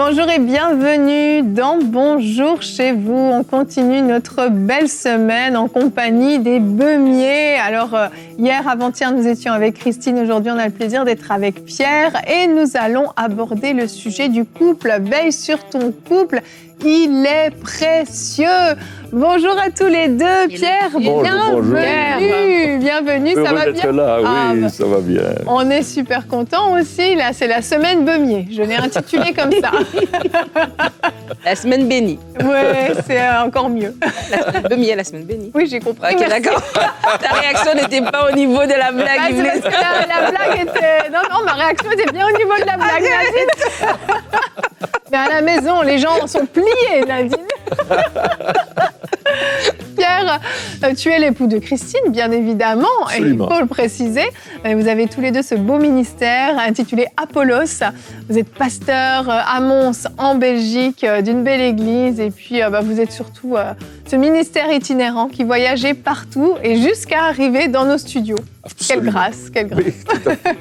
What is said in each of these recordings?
Bonjour et bienvenue dans Bonjour chez vous. On continue notre belle semaine en compagnie des beumiers. Alors, hier, avant-hier, nous étions avec Christine. Aujourd'hui, on a le plaisir d'être avec Pierre. Et nous allons aborder le sujet du couple. Veille sur ton couple. Il est précieux. Bonjour à tous les deux. Pierre, bienvenue. Bienvenue, ça va bien? Là, oui, ça va bien. On est super contents aussi. Là, c'est la semaine beumier. Je l'ai intitulé comme ça. La semaine bénie. Ouais, c'est encore mieux. La semaine beumier, la semaine bénie. Oui, j'ai compris. Ok, d'accord. Ta réaction n'était pas au niveau de la blague. Ah, c'est parce que la blague était... Non, ma réaction était bien au niveau de la blague, Nadine. Mais à la maison, les gens sont pliés, Nadine. Pierre, tu es l'époux de Christine, bien évidemment. Absolument. Et il faut le préciser. Vous avez tous les deux ce beau ministère intitulé Apollos. Vous êtes pasteur à Mons, en Belgique, d'une belle église. Et puis, vous êtes surtout ce ministère itinérant qui voyageait partout et jusqu'à arriver dans nos studios. Absolument. Quelle grâce, quelle grâce. Oui, tout à fait.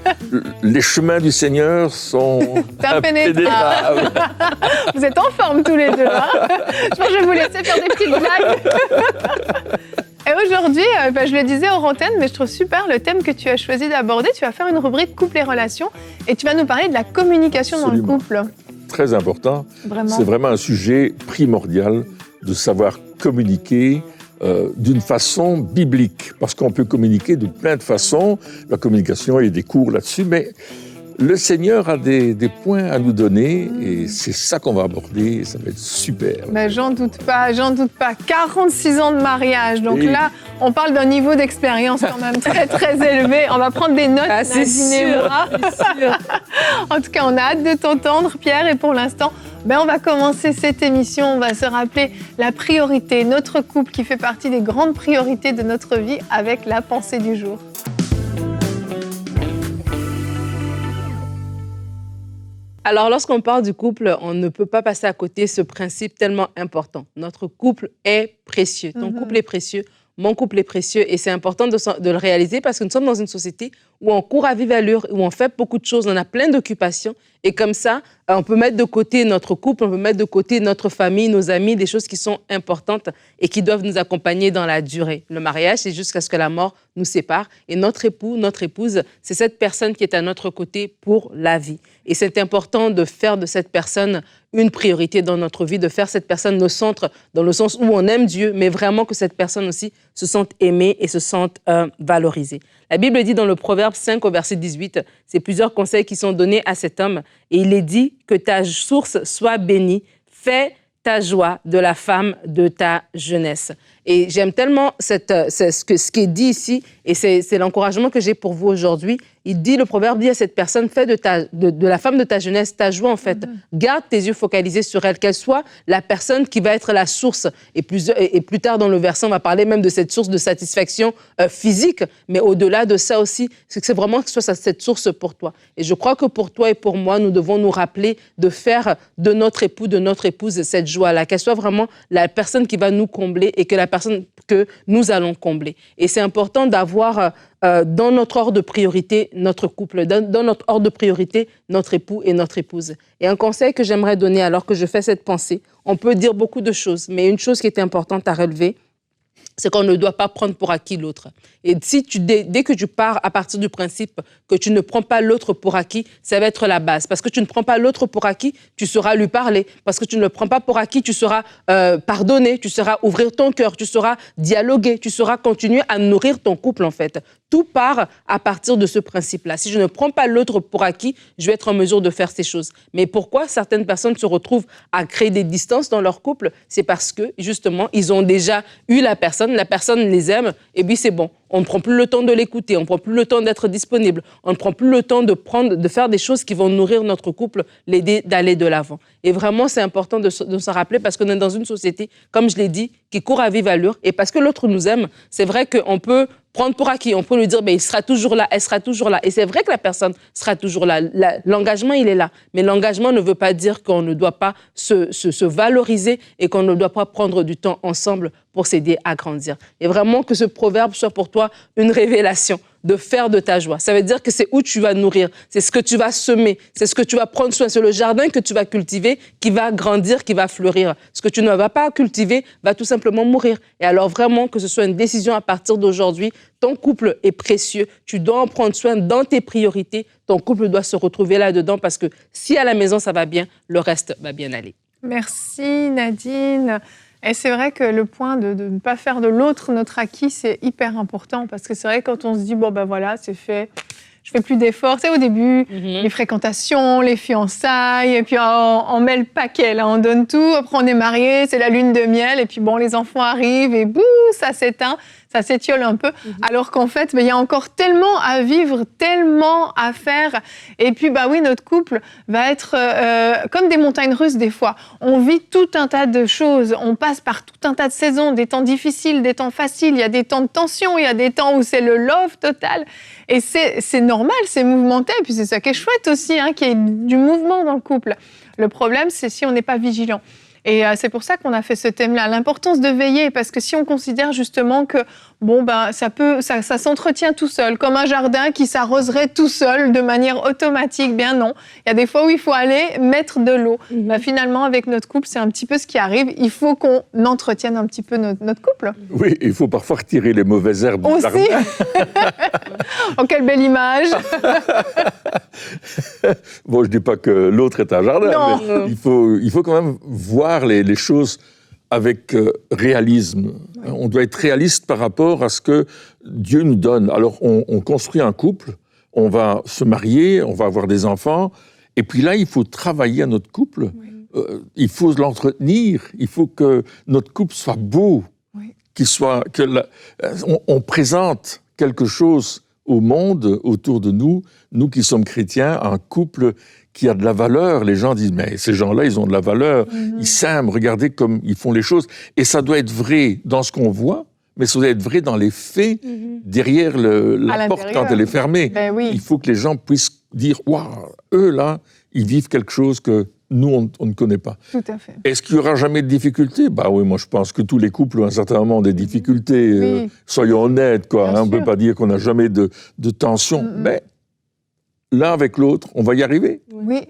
Les chemins du Seigneur sont impénétrables. Vous êtes en forme tous les deux. Hein, je pense que je vais vous laisser faire des petites blagues. Et aujourd'hui, je le disais hors antenne, mais je trouve super le thème que tu as choisi d'aborder. Tu vas faire une rubrique couple et relations et tu vas nous parler de la communication Absolument. dans le couple. Très important. Vraiment. C'est vraiment un sujet primordial de savoir communiquer d'une façon biblique. Parce qu'on peut communiquer de plein de façons. La communication, il y a des cours là-dessus, mais le Seigneur a des points à nous donner et c'est ça qu'on va aborder et ça va être super. J'en doute pas, j'en doute pas. 46 ans de mariage, donc Oui. là, on parle d'un niveau d'expérience quand même très très élevé. On va prendre des notes, Ah, c'est Nadine et sûr, moi. En tout cas, on a hâte de t'entendre, Pierre, et pour l'instant, on va commencer cette émission. On va se rappeler la priorité, notre couple qui fait partie des grandes priorités de notre vie avec la pensée du jour. Alors, lorsqu'on parle du couple, on ne peut pas passer à côté ce principe tellement important. Notre couple est précieux. Ton couple est précieux. Mon couple est précieux et c'est important de le réaliser parce que nous sommes dans une société où on court à vive allure, où on fait beaucoup de choses, on a plein d'occupations et comme ça, on peut mettre de côté notre couple, on peut mettre de côté notre famille, nos amis, des choses qui sont importantes et qui doivent nous accompagner dans la durée. Le mariage, c'est jusqu'à ce que la mort nous sépare et notre époux, notre épouse, c'est cette personne qui est à notre côté pour la vie. Et c'est important de faire de cette personne une priorité dans notre vie, de faire cette personne nos centres dans le sens où on aime Dieu, mais vraiment que cette personne aussi se sente aimée et se sente valorisée. La Bible dit dans le Proverbe 5 au verset 18, c'est plusieurs conseils qui sont donnés à cet homme et il est dit que ta source soit bénie, fais ta joie de la femme de ta jeunesse. Et j'aime tellement ce qui est dit ici, et c'est l'encouragement que j'ai pour vous aujourd'hui. Le Proverbe dit à cette personne, fais de la femme de ta jeunesse ta joie en fait. Garde tes yeux focalisés sur elle, qu'elle soit la personne qui va être la source. Et plus tard dans le verset, on va parler même de cette source de satisfaction physique, mais au-delà de ça aussi, c'est que c'est vraiment que ce soit cette source pour toi. Et je crois que pour toi et pour moi, nous devons nous rappeler de faire de notre époux, de notre épouse, cette joie-là, qu'elle soit vraiment la personne qui va nous combler et que la personne que nous allons combler. Et c'est important d'avoir dans notre ordre de priorité notre couple, dans notre ordre de priorité notre époux et notre épouse. Et un conseil que j'aimerais donner alors que je fais cette pensée, on peut dire beaucoup de choses, mais une chose qui est importante à relever, c'est qu'on ne doit pas prendre pour acquis l'autre. Et dès que tu pars à partir du principe que tu ne prends pas l'autre pour acquis, ça va être la base. Parce que tu ne prends pas l'autre pour acquis, tu sauras lui parler. Parce que tu ne le prends pas pour acquis, tu sauras pardonner, tu sauras ouvrir ton cœur, tu sauras dialoguer, tu sauras continuer à nourrir ton couple en fait. Tout part à partir de ce principe-là. Si je ne prends pas l'autre pour acquis, je vais être en mesure de faire ces choses. Mais pourquoi certaines personnes se retrouvent à créer des distances dans leur couple? C'est parce que, justement, ils ont déjà eu la personne les aime, et puis c'est bon. On ne prend plus le temps de l'écouter, on ne prend plus le temps d'être disponible, on ne prend plus le temps de faire des choses qui vont nourrir notre couple, l'aider d'aller de l'avant. Et vraiment, c'est important de se rappeler parce qu'on est dans une société, comme je l'ai dit, qui court à vive allure. Et parce que l'autre nous aime, c'est vrai qu'on peut prendre pour acquis, on peut lui dire, il sera toujours là, elle sera toujours là. Et c'est vrai que la personne sera toujours là. L'engagement, il est là. Mais l'engagement ne veut pas dire qu'on ne doit pas se valoriser et qu'on ne doit pas prendre du temps ensemble pour s'aider à grandir. Et vraiment que ce proverbe soit pour toi une révélation. de faire de ta joie. Ça veut dire que c'est où tu vas nourrir, c'est ce que tu vas semer, c'est ce que tu vas prendre soin, c'est le jardin que tu vas cultiver qui va grandir, qui va fleurir. Ce que tu ne vas pas cultiver va tout simplement mourir. Et alors vraiment que ce soit une décision à partir d'aujourd'hui, ton couple est précieux, tu dois en prendre soin dans tes priorités, ton couple doit se retrouver là-dedans parce que si à la maison ça va bien, le reste va bien aller. Merci Nadine. Et c'est vrai que le point de ne pas faire de l'autre notre acquis, c'est hyper important parce que c'est vrai quand on se dit, bon ben voilà, c'est fait, je fais plus d'efforts. C'est au début, les fréquentations, les fiançailles, et puis on met le paquet, là, on donne tout. Après, on est mariés, c'est la lune de miel, et puis bon, les enfants arrivent et bouh, ça s'éteint, ça s'étiole un peu. Alors qu'en fait, il y a encore tellement à vivre, tellement à faire. Et puis, bah oui, notre couple va être comme des montagnes russes des fois. On vit tout un tas de choses, on passe par tout un tas de saisons, des temps difficiles, des temps faciles, il y a des temps de tension, il y a des temps où c'est le love total. Et c'est normal, c'est mouvementé, et puis c'est ça qui est chouette aussi, hein, qu'il y ait du mouvement dans le couple. Le problème, c'est si on n'est pas vigilant. Et c'est pour ça qu'on a fait ce thème-là, l'importance de veiller, parce que si on considère justement que bon, ben, ça s'entretient tout seul, comme un jardin qui s'arroserait tout seul de manière automatique, bien non. Il y a des fois où il faut aller mettre de l'eau. Ben, finalement, avec notre couple, c'est un petit peu ce qui arrive. Il faut qu'on entretienne un petit peu notre couple. Oui, il faut parfois retirer les mauvaises herbes du jardin. Oh, quelle belle image. Bon, je ne dis pas que l'autre est un jardin, non. Mais il faut quand même voir les choses avec réalisme. Oui. On doit être réaliste par rapport à ce que Dieu nous donne. Alors, on construit un couple, on va se marier, on va avoir des enfants, et puis là, il faut travailler à notre couple. Oui. Il faut l'entretenir, il faut que notre couple soit beau, oui. On présente quelque chose au monde autour de nous, nous qui sommes chrétiens, un couple qui a de la valeur. Les gens disent, mais ces gens-là, ils ont de la valeur, ils s'aiment, regardez comme ils font les choses. Et ça doit être vrai dans ce qu'on voit, mais ça doit être vrai dans les faits, derrière la porte quand elle est fermée. Ben oui. Il faut que les gens puissent dire, waouh, eux là, ils vivent quelque chose que nous, on ne connaît pas. Tout à fait. Est-ce qu'il n'y aura jamais de difficultés ? Bah oui, moi je pense que tous les couples, à un certain moment, ont des difficultés. Oui. Soyons honnêtes, quoi. Hein, on ne peut pas dire qu'on n'a jamais de tension. Mais l'un avec l'autre, on va y arriver. Oui.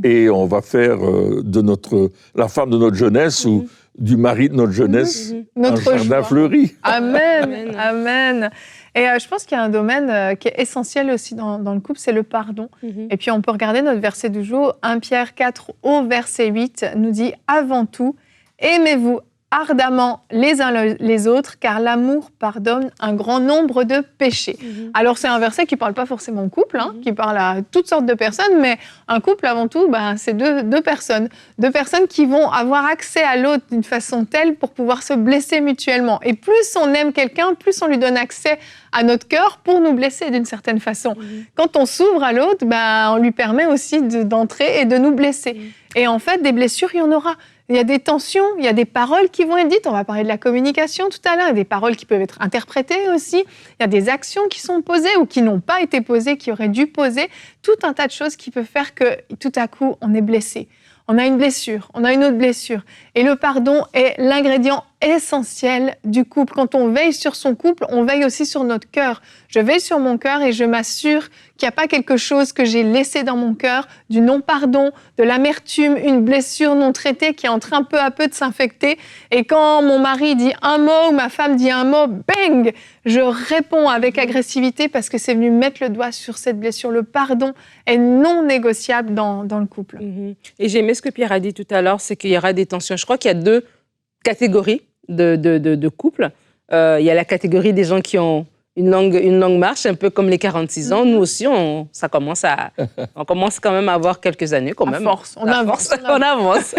Et on va faire de la femme de notre jeunesse ou du mari de notre jeunesse un jardin fleuri. Amen, amen. Et je pense qu'il y a un domaine qui est essentiel aussi dans le couple, c'est le pardon. Et puis on peut regarder notre verset du jour, 1 Pierre 4 au verset 8, nous dit « Avant tout, aimez-vous ardemment les uns les autres, car l'amour pardonne un grand nombre de péchés. » Alors, c'est un verset qui ne parle pas forcément au couple, qui parle à toutes sortes de personnes, mais un couple, avant tout, c'est deux personnes. Deux personnes qui vont avoir accès à l'autre d'une façon telle pour pouvoir se blesser mutuellement. Et plus on aime quelqu'un, plus on lui donne accès à notre cœur pour nous blesser d'une certaine façon. Quand on s'ouvre à l'autre, on lui permet aussi d'entrer et de nous blesser. Et en fait, des blessures, il y en aura. Il y a des tensions, il y a des paroles qui vont être dites. On va parler de la communication tout à l'heure. Il y a des paroles qui peuvent être interprétées aussi. Il y a des actions qui sont posées ou qui n'ont pas été posées, qui auraient dû poser. Tout un tas de choses qui peuvent faire que tout à coup, on est blessé. On a une blessure, on a une autre blessure. Et le pardon est l'ingrédient essentiel du couple. Quand on veille sur son couple, on veille aussi sur notre cœur. Je veille sur mon cœur et je m'assure qu'il n'y a pas quelque chose que j'ai laissé dans mon cœur, du non-pardon, de l'amertume, une blessure non traitée qui est en train peu à peu de s'infecter. Et quand mon mari dit un mot ou ma femme dit un mot, bang, je réponds avec agressivité parce que c'est venu mettre le doigt sur cette blessure. Le pardon est non négociable dans le couple. Et j'ai aimé ce que Pierre a dit tout à l'heure, c'est qu'il y aura des tensions. Je crois qu'il y a 2 catégories de couples. Il y a la catégorie des gens qui ont une longue marche, un peu comme les 46 ans. Nous aussi, on commence quand même à avoir quelques années quand même. On avance.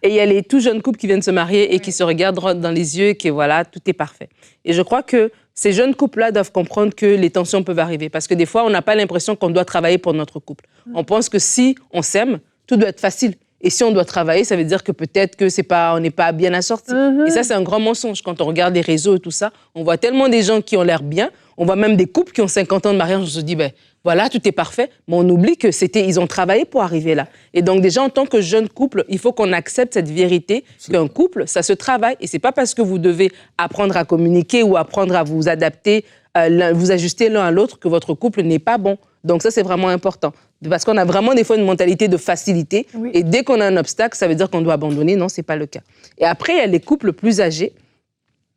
Et il y a les tout jeunes couples qui viennent se marier et qui se regardent droit dans les yeux et que voilà, tout est parfait. Et je crois que ces jeunes couples-là doivent comprendre que les tensions peuvent arriver. Parce que des fois, on n'a pas l'impression qu'on doit travailler pour notre couple. On pense que si on s'aime, tout doit être facile. Et si on doit travailler, ça veut dire que peut-être que on n'est pas bien assorti. Et ça, c'est un grand mensonge. Quand on regarde les réseaux et tout ça, on voit tellement des gens qui ont l'air bien. On voit même des couples qui ont 50 ans de mariage. On se dit, voilà, tout est parfait. Mais on oublie que ils ont travaillé pour arriver là. Et donc, déjà, en tant que jeune couple, il faut qu'on accepte cette vérité qu'un couple, ça se travaille. Et c'est pas parce que vous devez apprendre à communiquer ou apprendre à vous adapter vous ajustez l'un à l'autre que votre couple n'est pas bon. Donc ça, c'est vraiment important. Parce qu'on a vraiment des fois une mentalité de facilité. Oui. Et dès qu'on a un obstacle, ça veut dire qu'on doit abandonner. Non, ce n'est pas le cas. Et après, il y a les couples plus âgés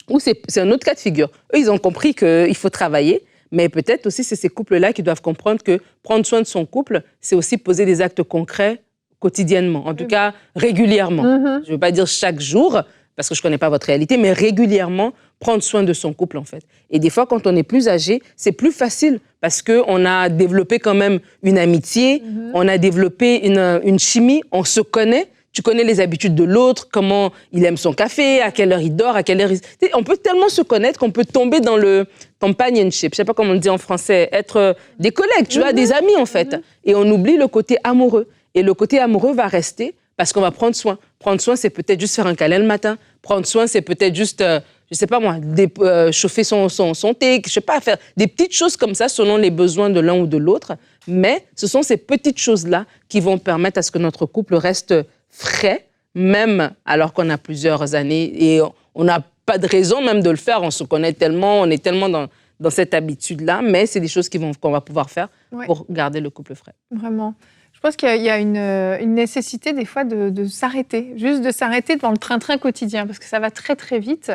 où c'est un autre cas de figure. Eux, ils ont compris qu'il faut travailler. Mais peut-être aussi, c'est ces couples-là qui doivent comprendre que prendre soin de son couple, c'est aussi poser des actes concrets quotidiennement. En tout cas, régulièrement. Je ne veux pas dire chaque jour, parce que je ne connais pas votre réalité, mais régulièrement, prendre soin de son couple, en fait. Et des fois, quand on est plus âgé, c'est plus facile parce qu'on a développé quand même une amitié, on a développé une chimie, on se connaît. Tu connais les habitudes de l'autre, comment il aime son café, à quelle heure il dort, à quelle heure il... On peut tellement se connaître qu'on peut tomber dans le companionship. Je ne sais pas comment on le dit en français. Être des collègues, tu vois, des amis, en fait. Et on oublie le côté amoureux. Et le côté amoureux va rester parce qu'on va prendre soin. Prendre soin, c'est peut-être juste faire un câlin le matin. Prendre soin, c'est peut-être juste, je ne sais pas moi, chauffer son thé, je ne sais pas, faire des petites choses comme ça selon les besoins de l'un ou de l'autre. Mais ce sont ces petites choses-là qui vont permettre à ce que notre couple reste frais, même alors qu'on a plusieurs années. Et on n'a pas de raison même de le faire. On se connaît tellement, on est tellement dans cette habitude-là. Mais c'est des choses qu'on va pouvoir faire pour garder le couple frais. Vraiment. Je pense qu'il y a une nécessité des fois de s'arrêter, juste de s'arrêter devant le train-train quotidien, parce que ça va très très vite.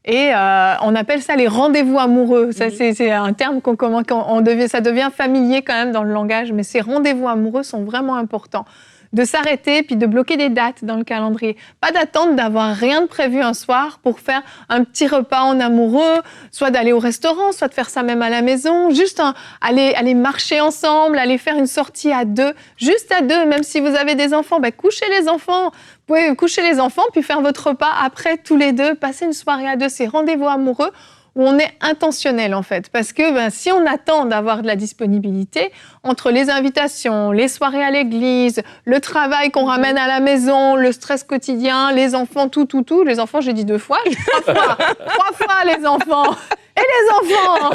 Et on appelle ça les rendez-vous amoureux. Ça, c'est un terme ça devient familier quand même dans le langage, mais ces rendez-vous amoureux sont vraiment importants. De s'arrêter, puis de bloquer des dates dans le calendrier. Pas d'attendre d'avoir rien de prévu un soir pour faire un petit repas en amoureux, soit d'aller au restaurant, soit de faire ça même à la maison, juste aller marcher ensemble, aller faire une sortie à deux, juste à deux, même si vous avez des enfants, couchez les enfants. Vous pouvez coucher les enfants, puis faire votre repas après tous les deux, passer une soirée à deux, ces rendez-vous amoureux où on est intentionnel en fait. Parce que si on attend d'avoir de la disponibilité, entre les invitations, les soirées à l'église, le travail qu'on ramène à la maison, le stress quotidien, les enfants, tout. Les enfants, j'ai dit 2 fois, 3 fois. 3 fois les enfants. Et les enfants.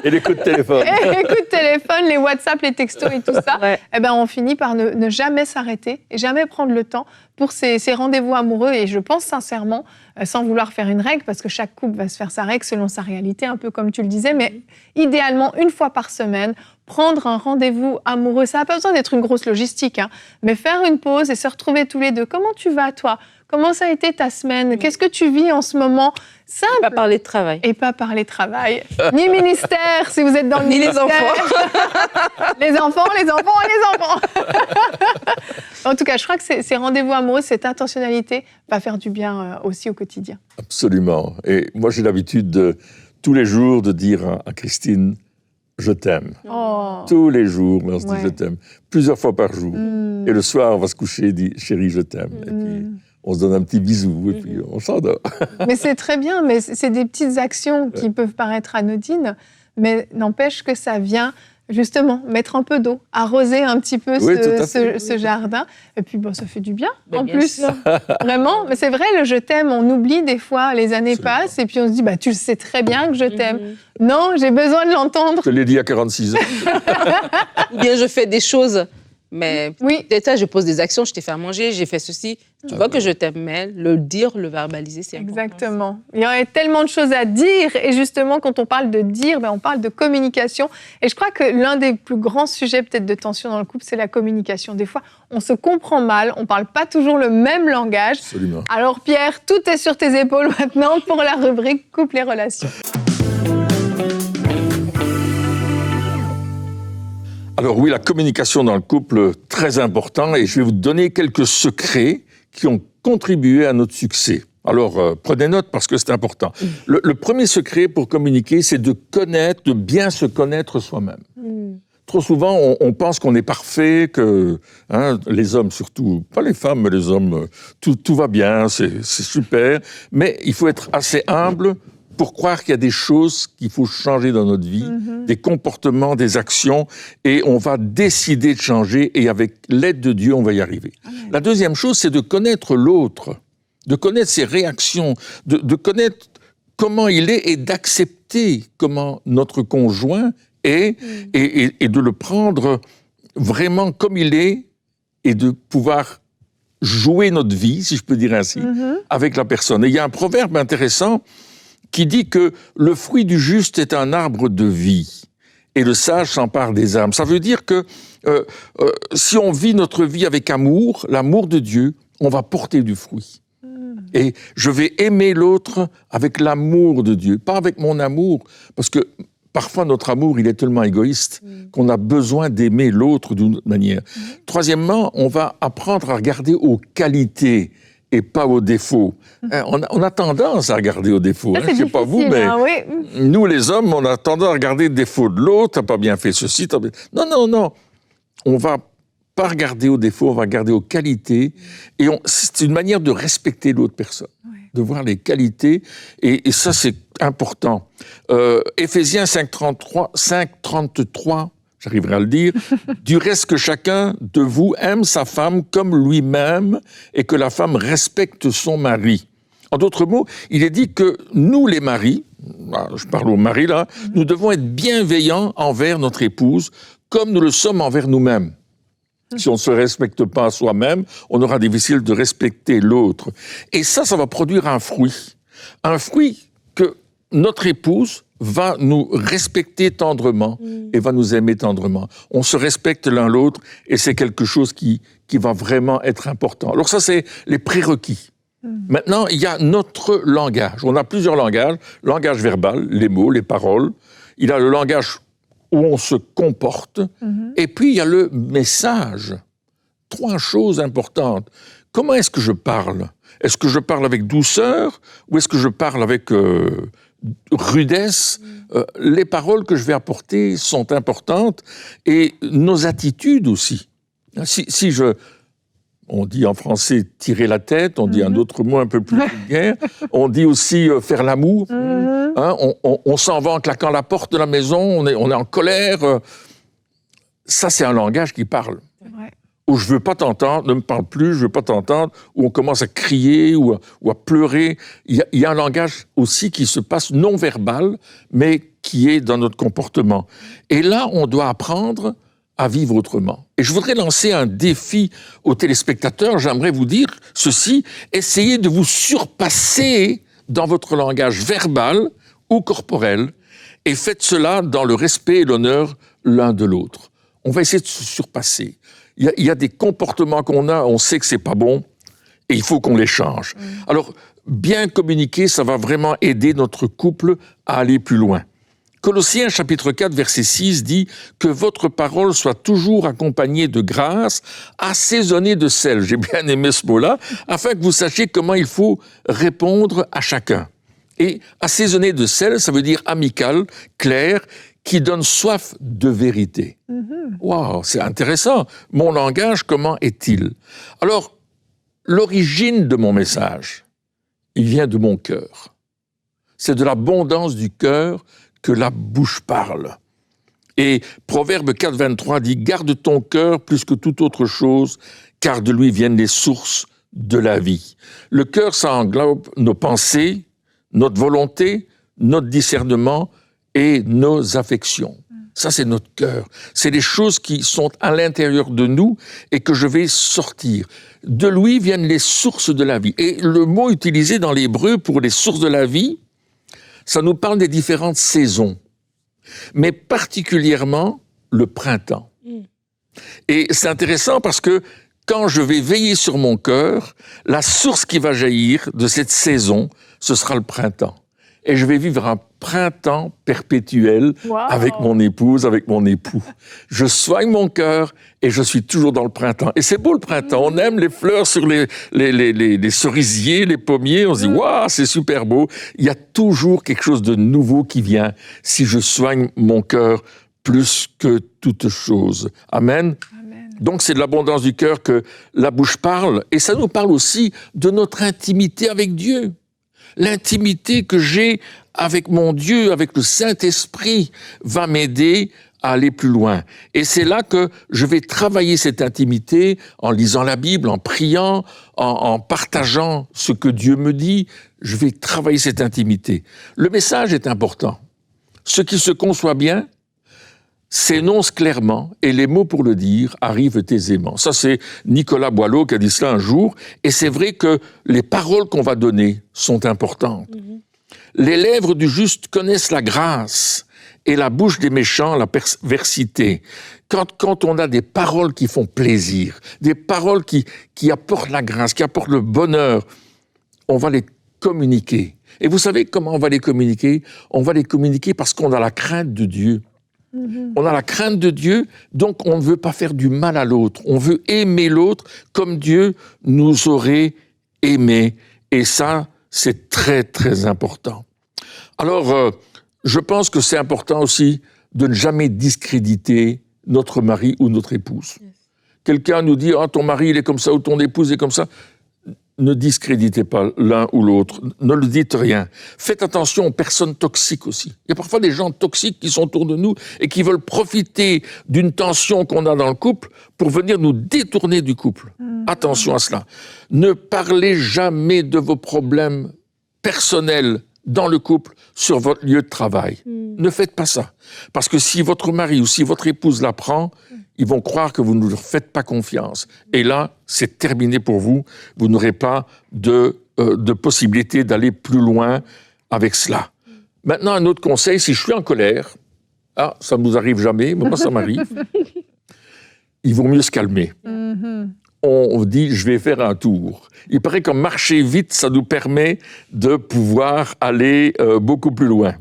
Et les coups de téléphone. Et les coups de téléphone, les WhatsApp, les textos et tout ça. Ouais. On finit par ne jamais s'arrêter et jamais prendre le temps pour ces rendez-vous amoureux. Et je pense sincèrement, sans vouloir faire une règle, parce que chaque couple va se faire sa règle selon sa réalité, un peu comme tu le disais, mais idéalement, 1 fois par semaine, prendre un rendez-vous amoureux. Ça n'a pas besoin d'être une grosse logistique, mais faire une pause et se retrouver tous les deux. Comment tu vas, toi ? Comment ça a été ta semaine ? Qu'est-ce que tu vis en ce moment ? Simple. Et pas parler de travail. Et pas parler de travail. Ni ministère, si vous êtes dans le Ni ministère. les enfants. Les enfants. En tout cas, je crois que ces rendez-vous amoureux, cette intentionnalité va faire du bien aussi au quotidien. Absolument. Et moi, j'ai l'habitude tous les jours de dire à Christine, je t'aime. Oh. Tous les jours, on se dit je t'aime. Plusieurs fois par jour. Et le soir, on va se coucher et dit, chérie, je t'aime. Et puis, on se donne un petit bisou et puis on s'endort. Mais c'est très bien, mais c'est des petites actions qui peuvent paraître anodines, mais n'empêche que ça vient justement mettre un peu d'eau, arroser un petit peu ce jardin. Et puis ça fait du bien en plus. Vraiment, mais c'est vrai, le je t'aime, on oublie des fois, les années passent et puis on se dit, tu le sais très bien que je t'aime. Non, j'ai besoin de l'entendre. Je te l'ai dit à 46 ans. Ou bien je fais des choses. Mais peut-être ça, je pose des actions, je t'ai fait à manger, j'ai fait ceci. Tu vois que je t'aime, mais le dire, le verbaliser, c'est important. Exactement. Il y aurait tellement de choses à dire. Et justement, quand on parle de dire, on parle de communication. Et je crois que l'un des plus grands sujets peut-être de tension dans le couple, c'est la communication. Des fois, on se comprend mal, on ne parle pas toujours le même langage. Absolument. Alors Pierre, tout est sur tes épaules maintenant pour la rubrique Couple et relations. Alors oui, la communication dans le couple, très important, et je vais vous donner quelques secrets qui ont contribué à notre succès. Alors, prenez note parce que c'est important. Le premier secret pour communiquer, c'est de bien se connaître soi-même. Trop souvent, on pense qu'on est parfait, que les hommes surtout, pas les femmes, mais les hommes, tout va bien, c'est super, mais il faut être assez humble pour croire qu'il y a des choses qu'il faut changer dans notre vie, des comportements, des actions, et on va décider de changer, et avec l'aide de Dieu, on va y arriver. Amen. La deuxième chose, c'est de connaître l'autre, de connaître ses réactions, de connaître comment il est, et d'accepter comment notre conjoint est, et de le prendre vraiment comme il est, et de pouvoir jouer notre vie, si je peux dire ainsi, avec la personne. Et il y a un proverbe intéressant qui dit que le fruit du juste est un arbre de vie et le sage s'empare des âmes. Ça veut dire que si on vit notre vie avec amour, l'amour de Dieu, on va porter du fruit. Et je vais aimer l'autre avec l'amour de Dieu, pas avec mon amour, parce que parfois notre amour, il est tellement égoïste qu'on a besoin d'aimer l'autre d'une autre manière. Troisièmement, on va apprendre à regarder aux qualités et pas aux défauts. On a tendance à regarder aux défauts. Je ne sais pas vous, mais nous les hommes, on a tendance à regarder les défauts de l'autre. T'as pas bien fait ceci. Non. On va pas regarder aux défauts, on va regarder aux qualités. Et c'est une manière de respecter l'autre personne, de voir les qualités. Et ça, c'est important. Éphésiens 5:33, j'arriverai à le dire. Du reste que chacun de vous aime sa femme comme lui-même et que la femme respecte son mari. En d'autres mots, il est dit que nous, les maris, je parle aux maris là, nous devons être bienveillants envers notre épouse comme nous le sommes envers nous-mêmes. Si on ne se respecte pas soi-même, on aura difficile de respecter l'autre. Et ça va produire un fruit. Un fruit que notre épouse va nous respecter tendrement et va nous aimer tendrement. On se respecte l'un l'autre et c'est quelque chose qui va vraiment être important. Alors ça, c'est les prérequis. Maintenant, il y a notre langage. On a plusieurs langages. Langage verbal, les mots, les paroles. Il y a le langage où on se comporte. Et puis, il y a le message. 3 choses importantes. Comment est-ce que je parle? Est-ce que je parle avec douceur ou est-ce que je parle avec rudesse? Les paroles que je vais apporter sont importantes et nos attitudes aussi. On dit en français tirer la tête, on dit un autre mot un peu plus vulgaire, on dit aussi faire l'amour. On s'en va en claquant la porte de la maison, on est en colère. Ça, c'est un langage qui parle. Où je veux pas t'entendre, ne me parle plus, je veux pas t'entendre, où on commence à crier ou à pleurer. Il y a un langage aussi qui se passe non verbal, mais qui est dans notre comportement. Et là, on doit apprendre à vivre autrement. Et je voudrais lancer un défi aux téléspectateurs. J'aimerais vous dire ceci: essayez de vous surpasser dans votre langage verbal ou corporel et faites cela dans le respect et l'honneur l'un de l'autre. On va essayer de se surpasser. Il y a des comportements qu'on a, on sait que c'est pas bon et il faut qu'on les change. Alors, bien communiquer, ça va vraiment aider notre couple à aller plus loin. Colossiens chapitre 4, verset 6 dit « Que votre parole soit toujours accompagnée de grâce, assaisonnée de sel ». J'ai bien aimé ce mot-là, afin que vous sachiez comment il faut répondre à chacun. Et assaisonnée de sel, ça veut dire amical, clair, qui donne soif de vérité. Waouh, c'est intéressant. Mon langage, comment est-il? Alors, l'origine de mon message, il vient de mon cœur. C'est de l'abondance du cœur que la bouche parle. Et Proverbe 4, 23 dit « Garde ton cœur plus que toute autre chose, car de lui viennent les sources de la vie. » Le cœur, ça englobe nos pensées, notre volonté, notre discernement et nos affections. Ça, c'est notre cœur. C'est les choses qui sont à l'intérieur de nous et que je vais sortir. De lui viennent les sources de la vie. Et le mot utilisé dans l'hébreu pour les sources de la vie, ça nous parle des différentes saisons, mais particulièrement le printemps. Et c'est intéressant parce que quand je vais veiller sur mon cœur, la source qui va jaillir de cette saison, ce sera le printemps. Et je vais vivre un printemps perpétuel avec mon épouse, avec mon époux. Je soigne mon cœur et je suis toujours dans le printemps. Et c'est beau le printemps. On aime les fleurs sur les cerisiers, les pommiers. On se dit, waouh, c'est super beau. Il y a toujours quelque chose de nouveau qui vient si je soigne mon cœur plus que toute chose. Amen. Donc, c'est de l'abondance du cœur que la bouche parle. Et ça nous parle aussi de notre intimité avec Dieu. L'intimité que j'ai avec mon Dieu, avec le Saint-Esprit, va m'aider à aller plus loin. Et c'est là que je vais travailler cette intimité en lisant la Bible, en priant, en partageant ce que Dieu me dit. Je vais travailler cette intimité. Le message est important. Ce qui se conçoit bien s'énonce clairement et les mots pour le dire arrivent aisément. Ça, c'est Nicolas Boileau qui a dit cela un jour. Et c'est vrai que les paroles qu'on va donner sont importantes. Les lèvres du juste connaissent la grâce et la bouche des méchants la perversité. Quand on a des paroles qui font plaisir, des paroles qui apportent la grâce, qui apportent le bonheur, on va les communiquer. Et vous savez comment on va les communiquer? On va les communiquer parce qu'on a la crainte de Dieu. On a la crainte de Dieu, donc on ne veut pas faire du mal à l'autre. On veut aimer l'autre comme Dieu nous aurait aimés. Et ça, c'est très, très important. Alors, je pense que c'est important aussi de ne jamais discréditer notre mari ou notre épouse. Quelqu'un nous dit « Ah, ton mari, il est comme ça » ou « Ton épouse est comme ça ». Ne discréditez pas l'un ou l'autre, ne le dites rien. Faites attention aux personnes toxiques aussi. Il y a parfois des gens toxiques qui sont autour de nous et qui veulent profiter d'une tension qu'on a dans le couple pour venir nous détourner du couple. Attention à cela. Ne parlez jamais de vos problèmes personnels dans le couple sur votre lieu de travail. Ne faites pas ça. Parce que si votre mari ou si votre épouse l'apprend, ils vont croire que vous ne leur faites pas confiance. Et là, c'est terminé pour vous. Vous n'aurez pas de possibilité d'aller plus loin avec cela. Maintenant, un autre conseil, si je suis en colère, ça ne nous arrive jamais, mais moi, ça m'arrive, il vaut mieux se calmer. On dit, je vais faire un tour. Il paraît que marcher vite, ça nous permet de pouvoir aller beaucoup plus loin.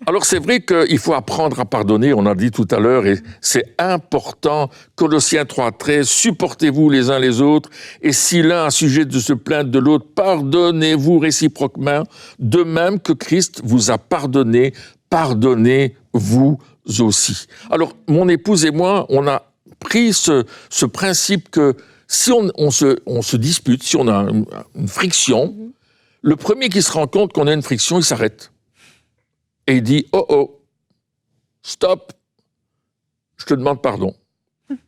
Alors c'est vrai qu'il faut apprendre à pardonner, on a dit tout à l'heure, et c'est important. Colossiens 3,13, supportez-vous les uns les autres, et si l'un a sujet de se plaindre de l'autre, pardonnez-vous réciproquement, de même que Christ vous a pardonné, pardonnez-vous aussi. Alors mon épouse et moi, on a pris ce principe que si on se dispute, si on a une friction, le premier qui se rend compte qu'on a une friction, il s'arrête. Et il dit « Oh, stop, je te demande pardon.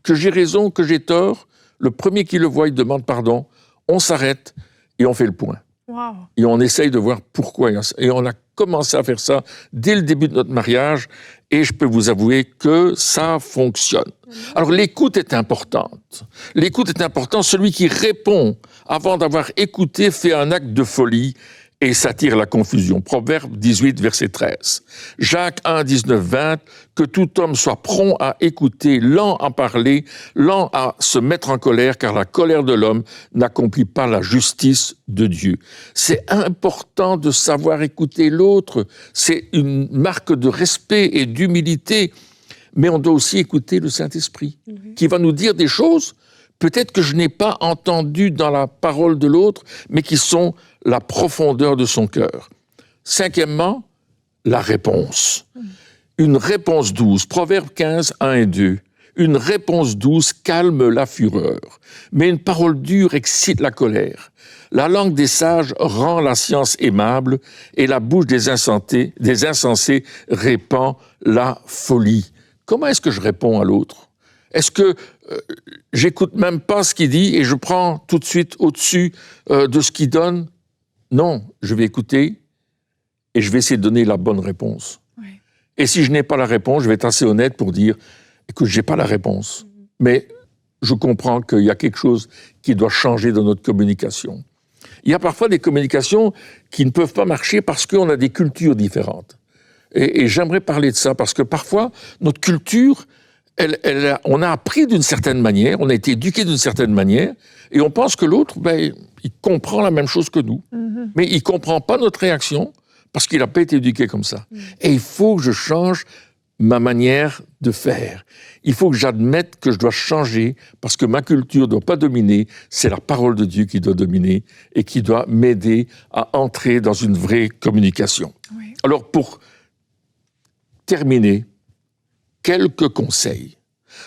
Que j'ai raison, que j'ai tort, le premier qui le voit, il demande pardon. On s'arrête et on fait le point. Wow. Et on essaye de voir pourquoi. Et on a commencé à faire ça dès le début de notre mariage et je peux vous avouer que ça fonctionne. Alors l'écoute est importante. L'écoute est importante. Celui qui répond avant d'avoir écouté fait un acte de folie et s'attire la confusion. Proverbe 18, verset 13. Jacques 1, 19, 20. Que tout homme soit prompt à écouter, lent à parler, lent à se mettre en colère, car la colère de l'homme n'accomplit pas la justice de Dieu. C'est important de savoir écouter l'autre. C'est une marque de respect et d'humilité. Mais on doit aussi écouter le Saint-Esprit, qui va nous dire des choses peut-être que je n'ai pas entendu dans la parole de l'autre, mais qui sont la profondeur de son cœur. Cinquièmement, la réponse. Une réponse douce. Proverbe 15, 1 et 2. Une réponse douce calme la fureur, mais une parole dure excite la colère. La langue des sages rend la science aimable, et la bouche des insensés répand la folie. Comment est-ce que je réponds à l'autre? Est-ce que j'écoute même pas ce qu'il dit et je prends tout de suite au-dessus de ce qu'il donne? Non, je vais écouter et je vais essayer de donner la bonne réponse. Oui. Et si je n'ai pas la réponse, je vais être assez honnête pour dire « Écoute, j'ai pas la réponse, mais je comprends qu'il y a quelque chose qui doit changer dans notre communication. » Il y a parfois des communications qui ne peuvent pas marcher parce qu'on a des cultures différentes. Et j'aimerais parler de ça parce que parfois, notre culture, on a appris d'une certaine manière, on a été éduqué d'une certaine manière, et on pense que l'autre, il comprend la même chose que nous. Mais il ne comprend pas notre réaction parce qu'il n'a pas été éduqué comme ça. Et il faut que je change ma manière de faire. Il faut que j'admette que je dois changer parce que ma culture ne doit pas dominer, c'est la parole de Dieu qui doit dominer et qui doit m'aider à entrer dans une vraie communication. Oui. Alors, pour terminer, quelques conseils.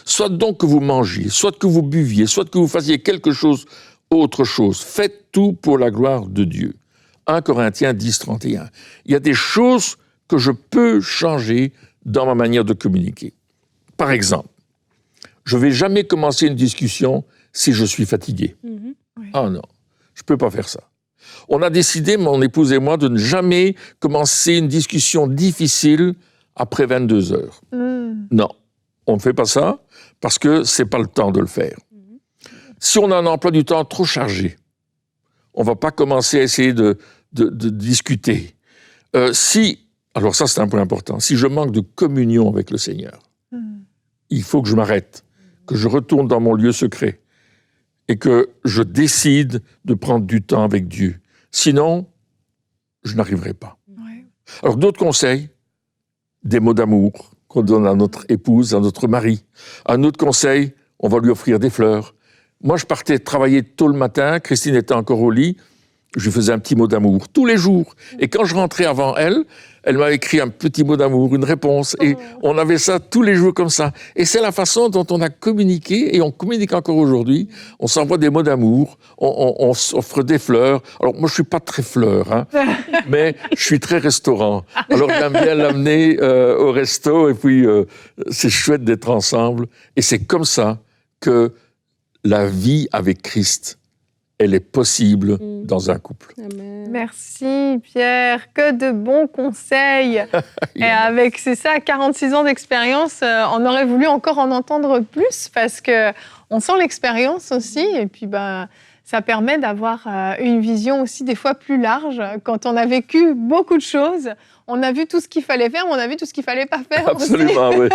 Soit donc que vous mangiez, soit que vous buviez, soit que vous fassiez quelque chose, autre chose. Faites tout pour la gloire de Dieu. 1 Corinthiens 10, 31. Il y a des choses que je peux changer dans ma manière de communiquer. Par exemple, je ne vais jamais commencer une discussion si je suis fatigué. Oui. Ah non, je ne peux pas faire ça. On a décidé, mon épouse et moi, de ne jamais commencer une discussion difficile après 22 heures. Non, on ne fait pas ça parce que ce n'est pas le temps de le faire. Si on a un emploi du temps trop chargé, on ne va pas commencer à essayer de discuter. Alors ça c'est un point important, si je manque de communion avec le Seigneur, il faut que je m'arrête, que je retourne dans mon lieu secret et que je décide de prendre du temps avec Dieu. Sinon, je n'arriverai pas. Ouais. Alors d'autres conseils, des mots d'amour qu'on donne à notre épouse, à notre mari. Un autre conseil, on va lui offrir des fleurs. Moi, je partais travailler tôt le matin, Christine était encore au lit, je lui faisais un petit mot d'amour tous les jours. Et quand je rentrais avant elle, elle m'avait écrit un petit mot d'amour, une réponse. Et on avait ça tous les jours comme ça. Et c'est la façon dont on a communiqué, et on communique encore aujourd'hui. On s'envoie des mots d'amour, on s'offre des fleurs. Alors moi, je suis pas très fleur, hein, mais je suis très restaurant. Alors j'aime bien l'amener au resto, et puis c'est chouette d'être ensemble. Et c'est comme ça que la vie avec Christ, elle est possible dans un couple. Amen. Merci Pierre, que de bons conseils. Et avec, c'est ça, 46 ans d'expérience, on aurait voulu encore en entendre plus parce qu'on sent l'expérience aussi et puis ça permet d'avoir une vision aussi des fois plus large. Quand on a vécu beaucoup de choses, on a vu tout ce qu'il fallait faire, mais on a vu tout ce qu'il ne fallait pas faire. Absolument, aussi. oui.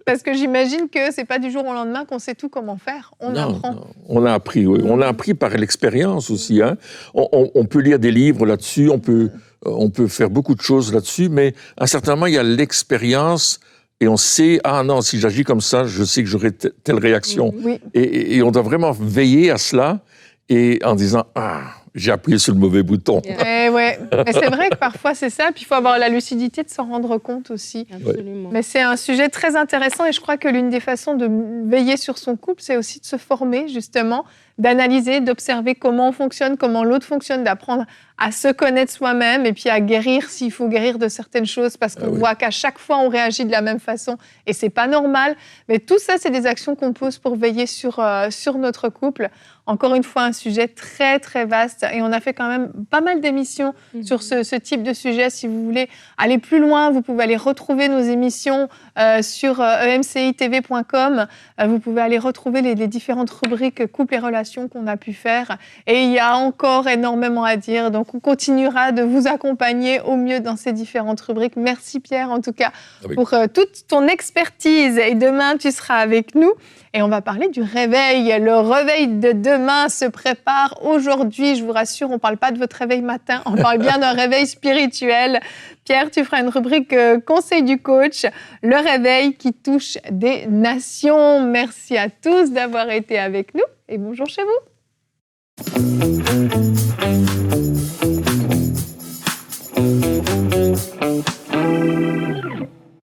Parce que j'imagine que ce n'est pas du jour au lendemain qu'on sait tout comment faire. On apprend. Non, on a appris, oui. On a appris par l'expérience aussi. Hein. On peut lire des livres là-dessus, on peut faire beaucoup de choses là-dessus, mais à un certain moment, il y a l'expérience et on sait, ah non, si j'agis comme ça, je sais que j'aurai telle réaction. Oui. Et on doit vraiment veiller à cela et en disant, ah, j'ai appuyé sur le mauvais bouton. Yeah. Ouais. Mais c'est vrai que parfois c'est ça, puis il faut avoir la lucidité de s'en rendre compte aussi. Absolument. Mais c'est un sujet très intéressant et je crois que l'une des façons de veiller sur son couple, c'est aussi de se former justement, d'analyser, d'observer comment on fonctionne, comment l'autre fonctionne, d'apprendre à se connaître soi-même et puis à guérir s'il faut guérir de certaines choses parce qu'on voit qu'à chaque fois on réagit de la même façon et c'est pas normal. Mais tout ça, c'est des actions qu'on pose pour veiller sur notre couple. Encore une fois, un sujet très très vaste et on a fait quand même pas mal d'émissions sur ce type de sujet. Si vous voulez aller plus loin, vous pouvez aller retrouver nos émissions sur emcitv.com. Vous pouvez aller retrouver les différentes rubriques couple et relations qu'on a pu faire. Et il y a encore énormément à dire. Donc, on continuera de vous accompagner au mieux dans ces différentes rubriques. Merci Pierre, en tout cas, pour toute ton expertise. Et demain, tu seras avec nous. Et on va parler du réveil. Le réveil de demain se prépare aujourd'hui. Je vous rassure, on ne parle pas de votre réveil matin. On parle bien d'un réveil spirituel. Pierre, tu feras une rubrique conseil du coach. Le réveil qui touche des nations. Merci à tous d'avoir été avec nous et bonjour chez vous.